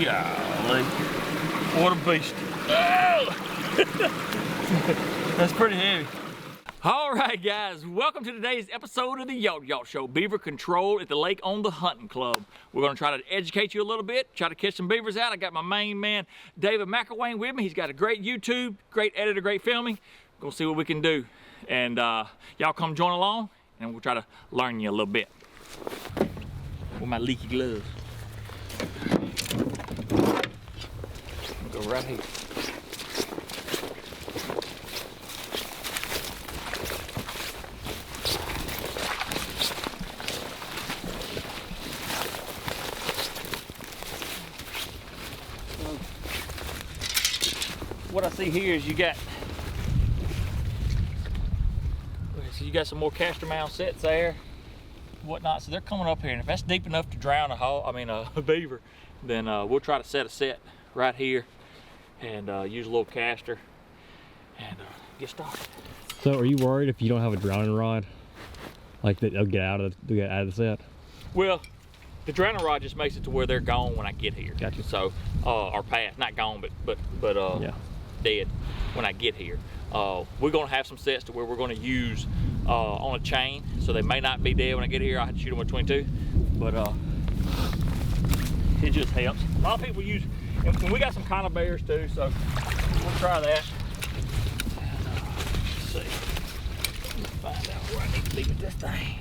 Golly. What a beast. Oh! That's pretty heavy. All right, guys, welcome to today's episode of the Yacht Show, Beaver Control at the Lake on the Hunting Club. We're gonna try to educate you a little bit, try to catch some beavers out. I got my main man, David McElwain, with me. He's got a great YouTube, great editor, great filming. We're gonna see what we can do. And y'all come join along, and we'll try to learn you a little bit. With my leaky gloves. I'll go right here. What I see here is you got some more castor mound sets there, whatnot. So they're coming up here, and if that's deep enough to drown a beaver, then we'll try to set a set right here and use a little castor and get started. So are you worried if you don't have a drowning rod, like that they'll get out of the set? Well, the drowning rod just makes it to where they're gone when I get here. Gotcha. So or past, not gone, but yeah, dead when I get here. We're gonna have some sets to where we're gonna use on a chain, so they may not be dead when I get here. I have to shoot them with 22, but it just helps. A lot of people use, and we got some kind of bears too, so we'll try that. And, let's see, let's find out where I need to be with this thing.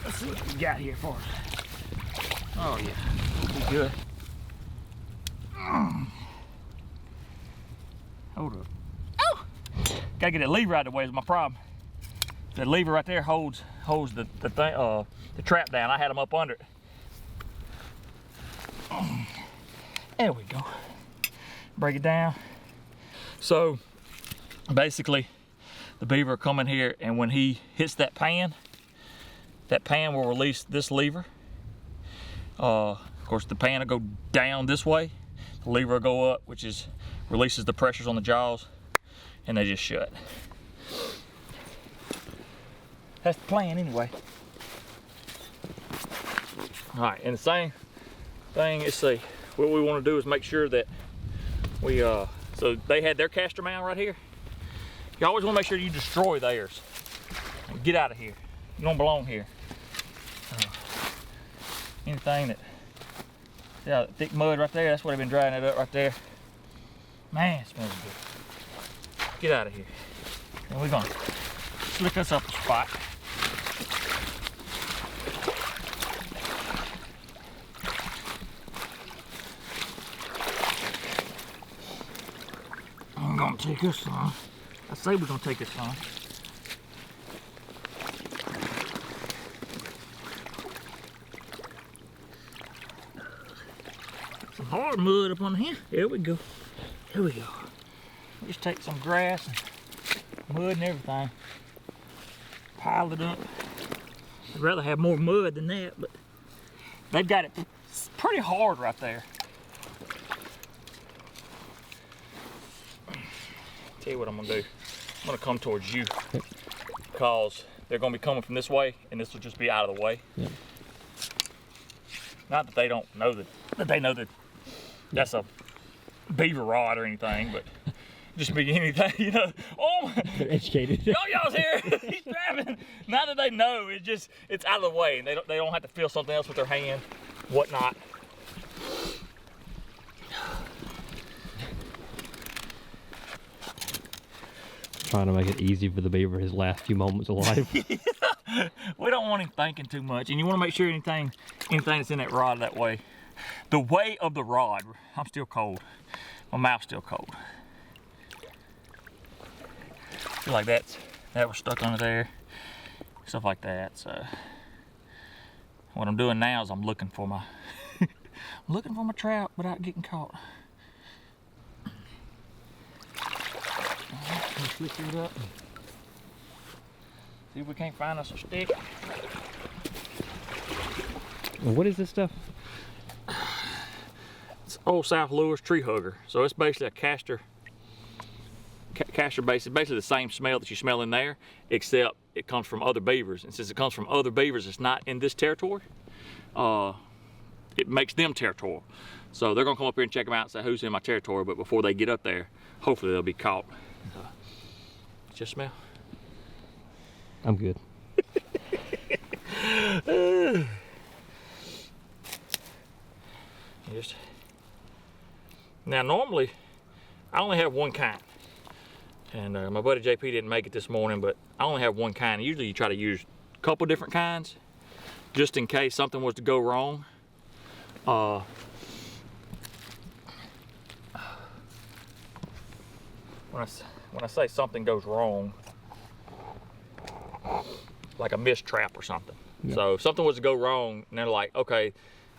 Let's see what we got here for us. Oh yeah, be good. Hold up. Oh! Gotta get that lever out of the way is my problem. That lever right there holds the thing, the trap down. I had them up under it. There we go. Break it down. So basically, the beaver will come in here, and when he hits that pan will release this lever. Of course, the pan will go down this way. The lever will go up, which releases the pressures on the jaws, and they just shut. That's the plan anyway. All right, and the same thing, let's see. What we want to do is make sure that we, so they had their castor mound right here. You always want to make sure you destroy theirs. Get out of here. You don't belong here. Anything that, yeah, thick mud right there, that's what I've been drying it up right there. Man, it smells good. Get out of here. And we're gonna slick us up a spot. I'm gonna take this long. I say we're gonna take this long. Hard mud up on here. There we go. Here we go. Just take some grass and mud and everything. Pile it up. I'd rather have more mud than that, but they've got it pretty hard right there. Tell you what I'm gonna do. I'm gonna come towards you because they're gonna be coming from this way, and this will just be out of the way. Yeah. Not that they don't know that they know that that's a beaver rod or anything, but just be anything, you know. Oh, they're educated. Y'all's here. He's driving. Now that they know, it's out of the way, and they don't have to feel something else with their hand, whatnot. Trying to make it easy for the beaver his last few moments of life. We don't want him thinking too much, and you want to make sure anything that's in that rod that way. The way of the rod. I'm still cold. My mouth's still cold. Feel like that was stuck under there. Stuff like that. So what I'm doing now is I'm looking for my trout without getting caught. Let's flick it up. See if we can't find us a stick. What is this stuff? It's Old South Lures tree hugger. So it's basically a castor castor base is basically the same smell that you smell in there, except it comes from other beavers. And since it comes from other beavers, it's not in this territory. It makes them territorial. So they're gonna come up here and check them out and say who's in my territory, but before they get up there, hopefully they'll be caught. Just smell. I'm good. Now normally, I only have one kind. And my buddy JP didn't make it this morning, but I only have one kind. Usually you try to use a couple different kinds, just in case something was to go wrong. When I say something goes wrong, like a missed trap or something. Yeah. So if something was to go wrong, and they're like, okay,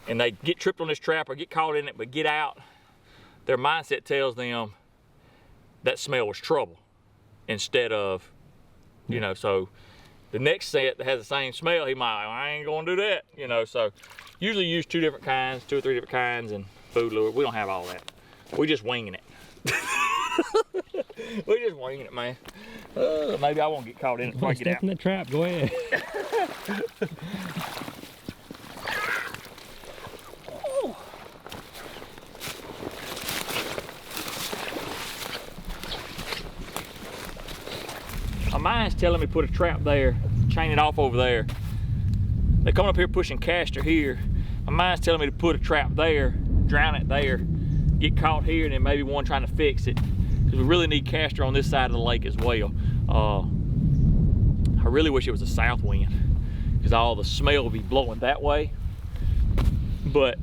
and they get tripped on this trap or get caught in it but get out, their mindset tells them that smell was trouble instead of, you know, so the next set that has the same smell, he might, I ain't gonna do that, you know. So usually use two or three different kinds and food lure. We don't have all that. We just winging it. We just winging it, man. Maybe I won't get caught in it before I get out. Step in the trap, go ahead. My mind's telling me put a trap there, chain it off over there. They're coming up here pushing castor here. My mind's telling me to put a trap there, drown it there, get caught here, and then maybe one trying to fix it. Because we really need castor on this side of the lake as well. I really wish it was a south wind, because all the smell will be blowing that way. But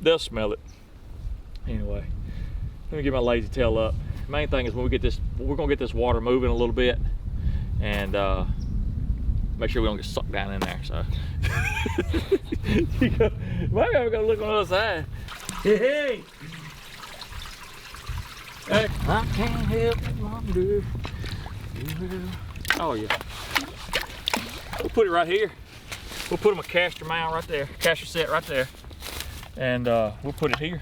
they'll smell it. Anyway, let me get my lazy tail up. Main thing is when we get this, we're gonna get this water moving a little bit, and make sure we don't get sucked down in there. So maybe I'm gonna look on the other side. Hey, hey, I can't help it, wonder. Oh yeah, we'll put it right here. We'll put them a castor mound right there, castor set right there, and we'll put it here.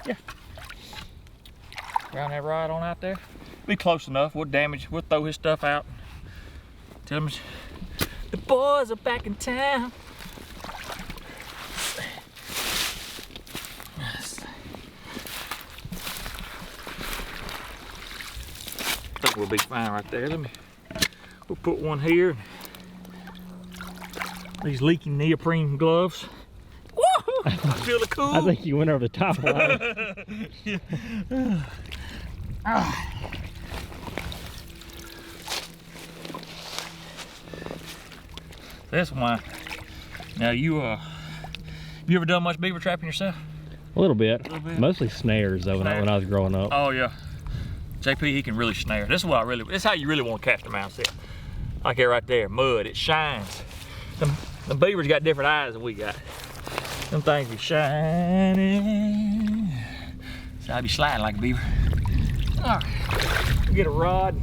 Yeah. Round that rod on out there. Be close enough. We'll throw his stuff out. Tell him the boys are back in town. I think we'll be fine right there. We'll put one here. These leaky neoprene gloves. Woo! I feel the cool. I think you went over the top line. That's why. Now you ever done much beaver trapping yourself? A little bit. Mostly snares though. When I was growing up. Oh yeah. JP, he can really snare. This is what this is how you really want to cast a mound set. Like that right there, mud. It shines. The beavers got different eyes than we got. Them things be shining. So I be sliding like a beaver. All right, get a rod.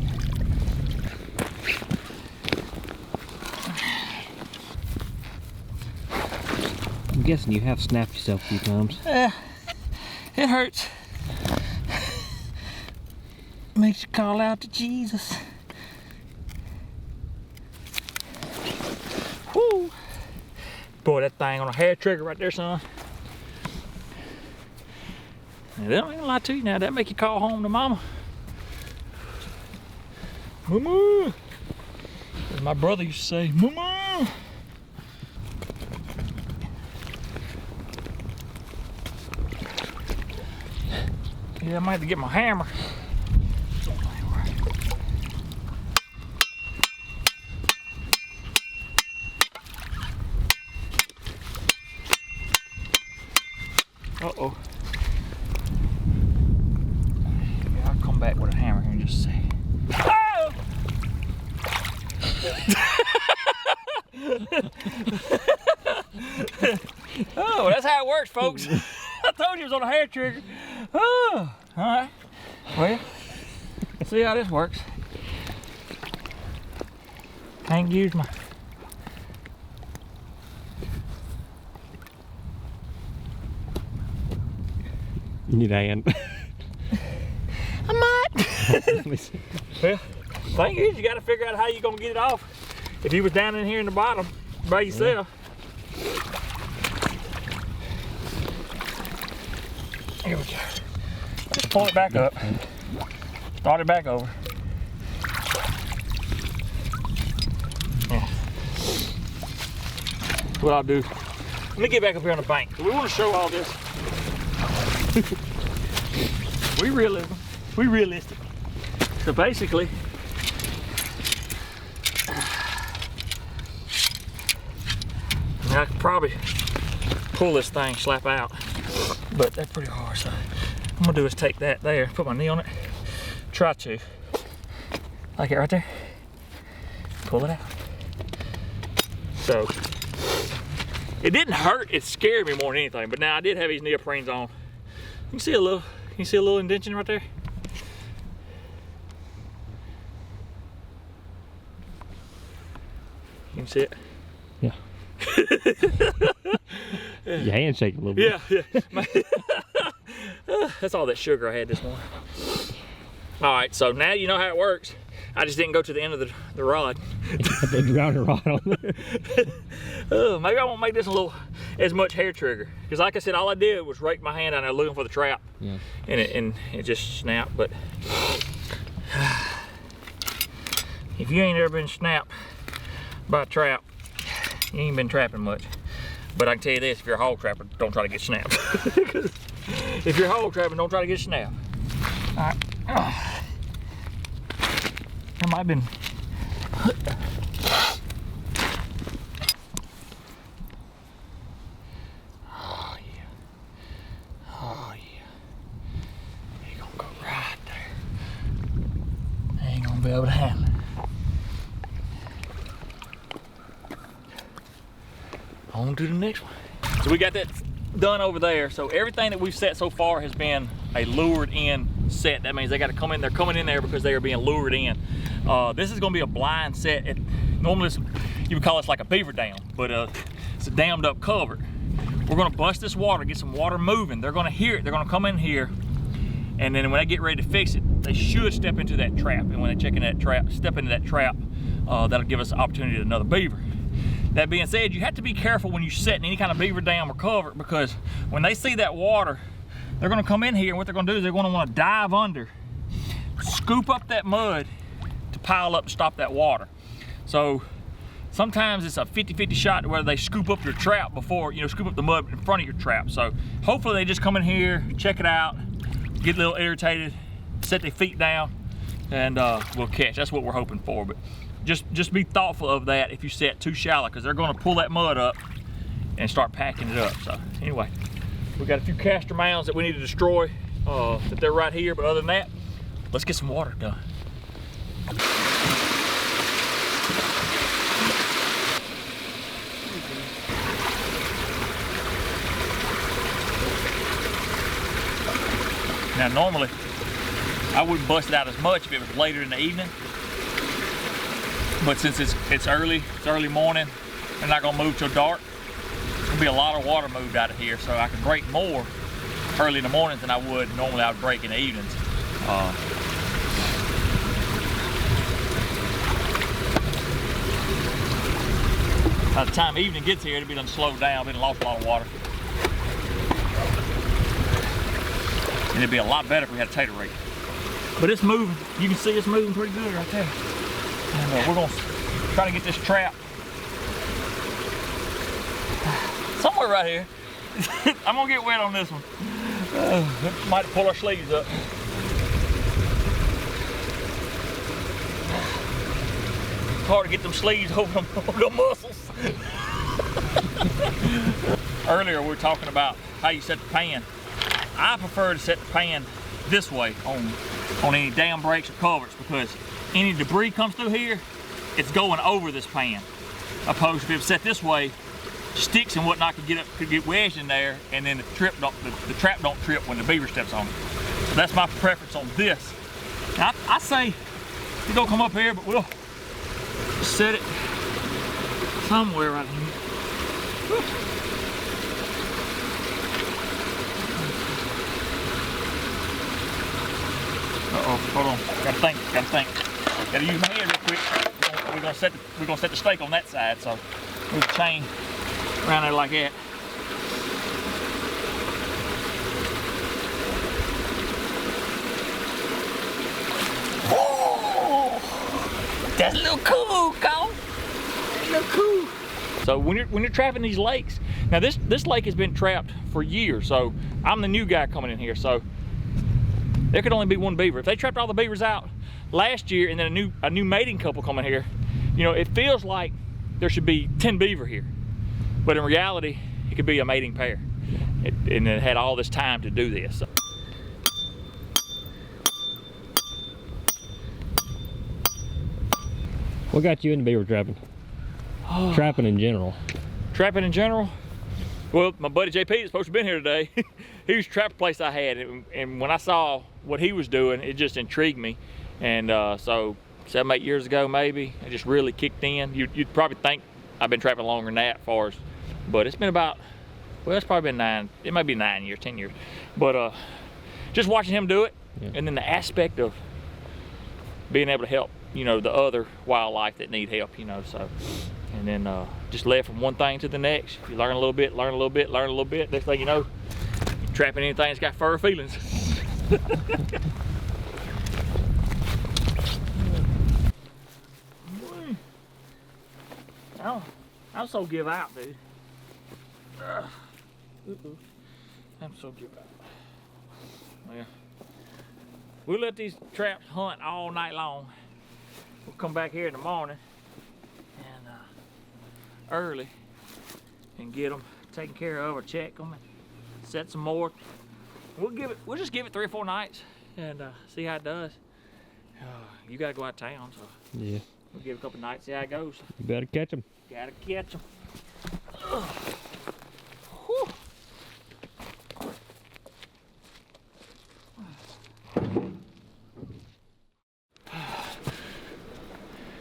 I'm guessing you have snapped yourself a few times. Yeah, it hurts. Makes you call out to Jesus. Woo! Boy, that thing on a hair trigger right there, son. And that ain't gonna lie to you now. That make you call home to mama. Mama! As my brother used to say, Mama! Yeah, I might have to get my hammer. Uh-oh. Yeah, I'll come back with a hammer here in just a second. Oh! Oh, that's how it works, folks. I told you it was on a hair trigger. Oh, all right. Well, see how this works. Can't use my... You need a hand. I might. Well, thing is, you got to figure out how you're gonna get it off. If you was down in here in the bottom by yourself. Here we go. Just pull it back up. Start it back over. Yeah. What I'll do, let me get back up here on the bank. We want to show all this. We realistic. So basically, I could probably pull this thing, slap out, but that's pretty hard. So what I'm gonna do is take that there, put my knee on it, try to, like it right there, pull it out. So it didn't hurt, it scared me more than anything, but now I did have these neoprenes on. You can see a little indentation right there? You can see it? Yeah. Your hand shaking a little bit. Yeah. That's all that sugar I had this morning. All right, so now you know how it works. I just didn't go to the end of the rod. They drowned a rod on there. Maybe I won't make this as much hair trigger. Because like I said, all I did was rake my hand down there looking for the trap. Yeah. And it just snapped. But if you ain't ever been snapped by a trap, you ain't been trapping much. But I can tell you this, if you're a hog trapper, don't try to get snapped. If you're hog trapping, don't try to get snapped. All right. That might have been. Oh yeah. Oh yeah. He's gonna go right there. I ain't gonna be able to handle it. On to the next one. So we got that done over there. So everything that we've set so far has been a lured in set. That means they got to come in. They're coming in there because they are being lured in. This is going to be a blind set. Normally you would call this like a beaver dam, but it's a dammed up culvert. We're going to bust this water, get some water moving. They're going to hear it. They're going to come in here, and then when they get ready to fix it, they should step into that trap. And when they check in that trap, step into that trap, that'll give us the opportunity to another beaver. That being said, you have to be careful when you set in any kind of beaver dam or culvert, because when they see that water, they're gonna come in here, and what they're gonna do is they're gonna wanna dive under, scoop up that mud to pile up to stop that water. So sometimes it's a 50-50 shot to whether they scoop up your trap before, scoop up the mud in front of your trap. So hopefully they just come in here, check it out, get a little irritated, set their feet down, and we'll catch. That's what we're hoping for. But just be thoughtful of that if you set too shallow, because they're going to pull that mud up and start packing it up. So anyway, we got a few castor mounds that we need to destroy, that they're right here. But other than that, let's get some water done. Now normally I wouldn't bust it out as much if it was later in the evening. But since it's early morning, they're not gonna move till dark. There's gonna be a lot of water moved out of here, so I can break more early in the mornings than I would normally. I would break in the evenings. By the time evening gets here, it'll be done slowed down, been lost a lot of water. And it'd be a lot better if we had a tater rake. But it's moving. You can see it's moving pretty good right there. And we're gonna try to get this trap somewhere right here. I'm gonna get wet on this one. Might pull our sleeves up. It's hard to get them sleeves over them muscles. Earlier we were talking about how you set the pan. I prefer to set the pan this way on any dam breaks or culverts, because any debris comes through here, it's going over this pan. Opposed to if it's set this way, sticks and whatnot could get wedged in there, and then the trap don't trip when the beaver steps on it. So that's my preference on this. Now, I say you don't come up here, but we'll set it somewhere right here. hold on. Gotta think. Gotta use my head real quick. We're gonna set the stake on that side, so move the chain around there like that. Oh, that's a little cool, Cole. That's a little cool. So when you're trapping these lakes, now this lake has been trapped for years, so I'm the new guy coming in here, so there could only be one beaver. If they trapped all the beavers out last year and then a new mating couple coming here, you know, it feels like there should be 10 beaver here, but in reality it could be a mating pair, and it had all this time to do this. So. What got you into beaver trapping? Trapping in general. Trapping in general? Well, my buddy JP is supposed to have been here today. He was trapped place I had, and when I saw what he was doing, it just intrigued me. And so 7, 8 years ago, maybe, it just really kicked in. You'd probably think I've been trapping longer than that, far as, but it's been about, well, it's probably been 9. It might be 9 years, 10 years. But just watching him do it, yeah. And then the aspect of being able to help, you know, the other wildlife that need help, you know, so. And then just led from one thing to the next. You learn a little bit, learn a little bit, learn a little bit. Next thing you know, you're trapping anything that's got fur feelings. I'm so give out, dude. I'm so give out. Well, we'll let these traps hunt all night long. We'll come back here in the morning and early and get them taken care of, or check them and set some more. We'll just give it 3 or 4 nights and see how it does. You gotta go out of town, so yeah, we'll give it a couple nights, see how it goes. You better catch them. Gotta catch them.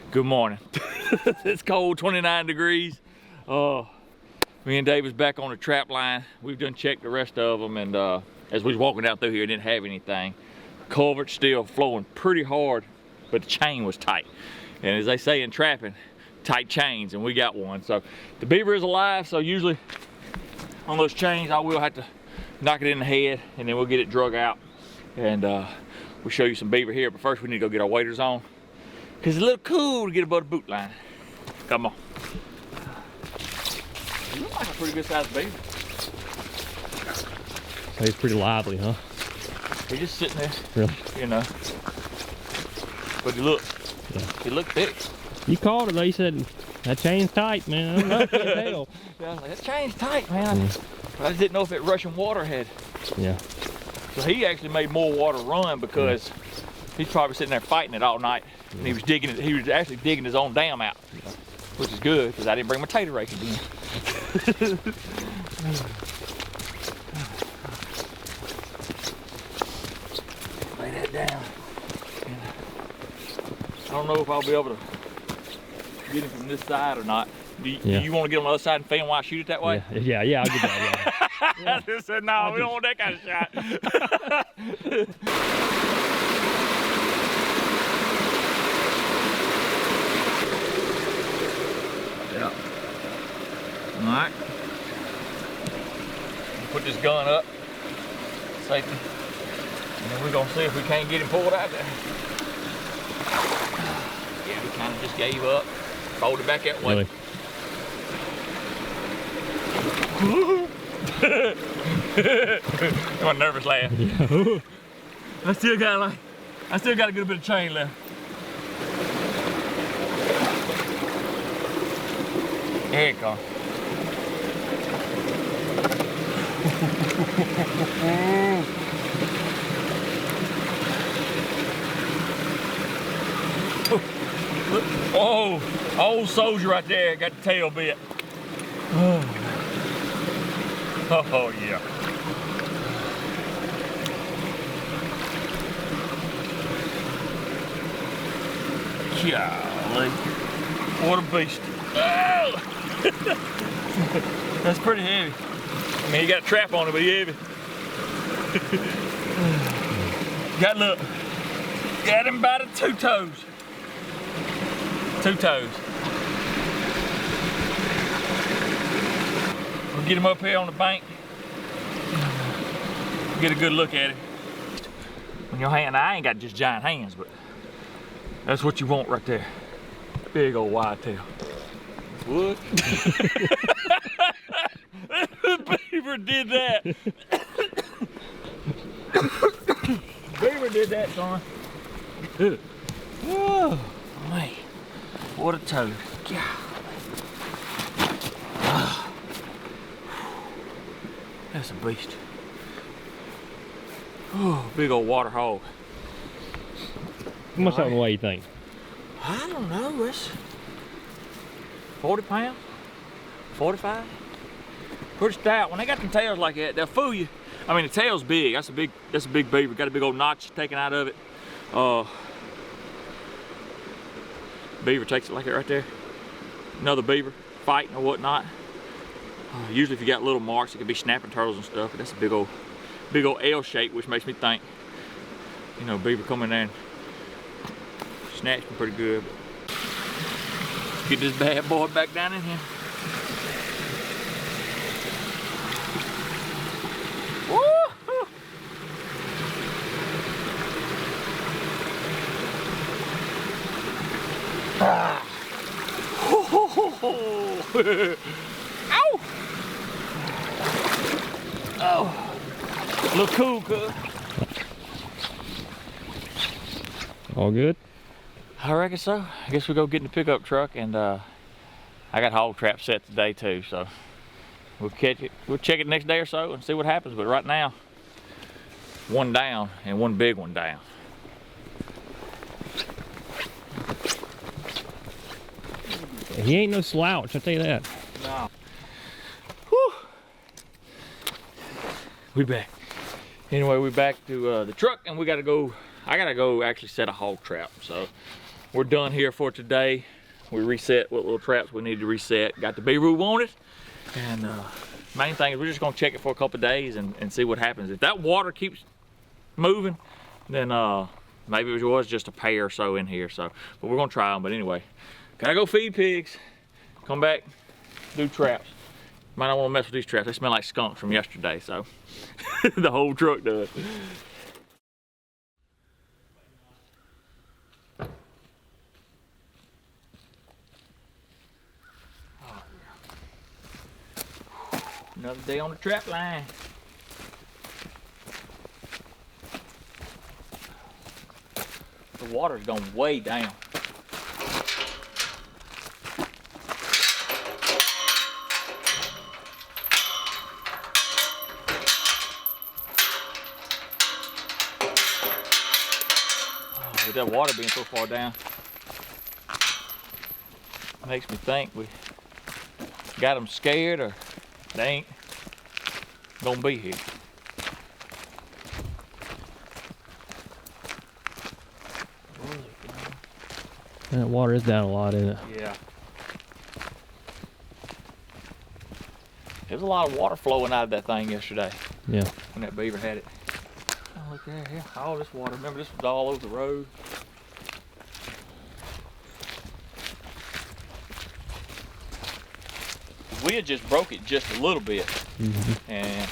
Good morning. It's cold, 29 degrees. Me and Dave was back on the trap line. We've done checked the rest of them, and as we was walking down through here, didn't have anything. Culvert's still flowing pretty hard, but the chain was tight. And as they say in trapping, tight chains, and we got one. So the beaver is alive, so usually on those chains, I will have to knock it in the head, and then we'll get it drug out. And we'll show you some beaver here, but first we need to go get our waders on, because it's a little cool to get above the boot line. Come on. You look like a pretty good sized beaver. He's pretty lively, huh? He's just sitting there. Really? You know. But he looked thick. You called it though, you said, that chain's tight, man. I don't know if you can tell. Yeah, I was like, that chain's tight, man. But I just didn't know if it rushing water had. Yeah. So he actually made more water run because he's probably sitting there fighting it all night. Yeah. And he was digging it, he was actually digging his own dam out. Yeah. Which is good, because I didn't bring my tater rake again. Lay that down. I don't know if I'll be able to get him from this side or not. Do you want to get on the other side and film while I shoot it that way? Yeah, I'll get that, yeah. I just said, no, we don't want that kind of shot. Yeah. All right. Put this gun up, safety, and then we're gonna see if we can't get him pulled out there. Yeah, we kind of just gave up, folded back that way. Really? I'm nervous laugh. Yeah. I still got a good bit of chain left. Here it comes. Oh, old soldier right there, got the tail bit. Oh yeah. Golly. What a beast. Oh! That's pretty heavy. I mean, he got a trap on it, but he's heavy. Got look. Got him by the two toes. Two toes. We'll get him up here on the bank. Get a good look at him. When your hand, I ain't got just giant hands, but that's what you want right there. Big old whitetail. What? The beaver did that. Beaver did that, son. Whoa, man. What a toad. God. That's a beast. Oh, big old water hog. How much out of the way you think? I don't know. It's 40 pounds, 45. Pretty stout. When they got them tails like that, they'll fool you. I mean, the tail's big. That's a big beaver. Got a big old notch taken out of it. Beaver takes it like that right there. Another beaver fighting or whatnot. Usually, if you got little marks, it could be snapping turtles and stuff. But that's a big old L shape, which makes me think, you know, beaver come in there and snatch me pretty good. But get this bad boy back down in here. Woo! Ah. Ow! Oh. Look cool, cuz. All good? I reckon so. I guess we'll go get in the pickup truck, and I got hog trap set today too, so we'll catch it. We'll check it next day or so and see what happens. But right now, one down and one big one down. He ain't no slouch, I'll tell you that. No. Whew. We back. Anyway, we back to the truck, and we gotta go. I gotta go actually set a hog trap. So we're done here for today. We reset what little traps we need to reset. Got the beaver we wanted, and main thing is we're just gonna check it for a couple of days and see what happens. If that water keeps moving, then maybe it was just a pair or so in here. So, but we're gonna try them. But anyway, gotta go feed pigs. Come back, do traps. Might not want to mess with these traps. They smell like skunks from yesterday, so the whole truck does. Oh, yeah. Another day on the trap line. The water's going way down. With that water being so far down, makes me think we got them scared or they ain't gonna be here. That water is down a lot, isn't it? Yeah. There was a lot of water flowing out of that thing yesterday. Yeah. When that beaver had it. Oh, look there, yeah. All this water. Remember, this was all over the road. We had just broke it just a little bit. And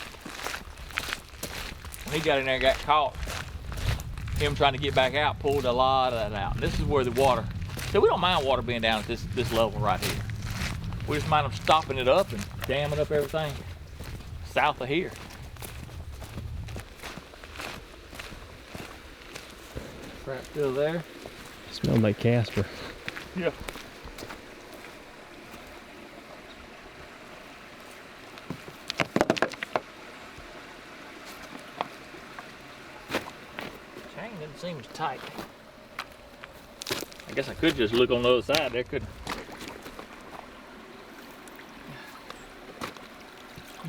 when he got in there and got caught, him trying to get back out pulled a lot of that out. And this is where the water, so we don't mind water being down at this level right here. We just mind them stopping it up and damming up everything south of here. Trap still there. Smells like Casper. Yeah. Chain doesn't seem as tight. I guess I could just look on the other side there, couldn't I?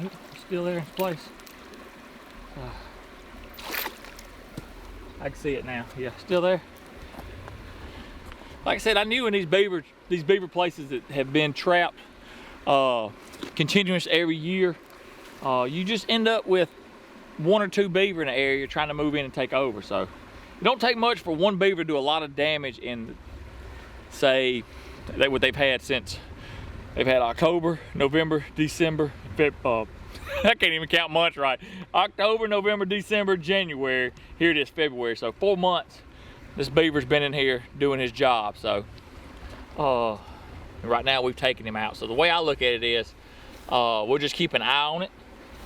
Nope, it's still there in place. I can see it now. Yeah, still there. Like I said, I knew in these beaver places that have been trapped continuous every year, you just end up with one or two beaver in the area trying to move in and take over. So It don't take much for one beaver to do a lot of damage in, say, what they've had since. They've had October, November, December, I can't even count months right. October, November, December, January. Here it is February. So 4 months this beaver's been in here doing his job. So right now we've taken him out. So the way I look at it is we'll just keep an eye on it.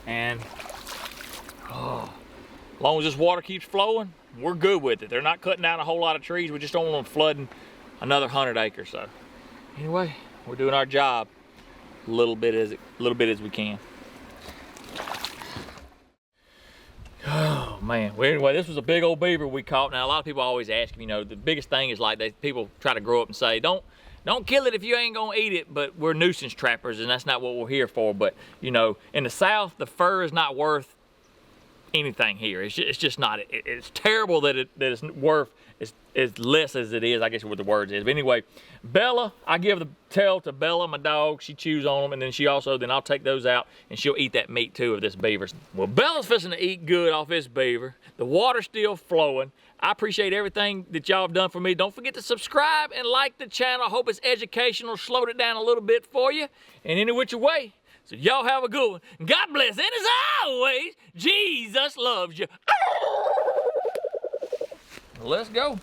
And as long as this water keeps flowing, we're good with it. They're not cutting down a whole lot of trees. We just don't want them flooding another 100 acres. So anyway, we're doing our job a little bit as we can. Oh man, well anyway, this was a big old beaver we caught. Now a lot of people always ask me, you know, the biggest thing is like people try to grow up and say, don't kill it if you ain't gonna eat it, but we're nuisance trappers and that's not what we're here for. But you know, in the South, the fur is not worth anything here. It's just not. It's terrible that it's worth as less as it is, I guess what the words is. But anyway, Bella, I give the tail to Bella, my dog. She chews on them, and then I'll take those out, and she'll eat that meat too of this beaver. Well, Bella's fixing to eat good off this beaver. The water's still flowing. I appreciate everything that y'all have done for me. Don't forget to subscribe and like the channel. I hope it's educational, slowed it down a little bit for you, and any which way. So y'all have a good one. God bless, and as always, Jesus loves you. Let's go.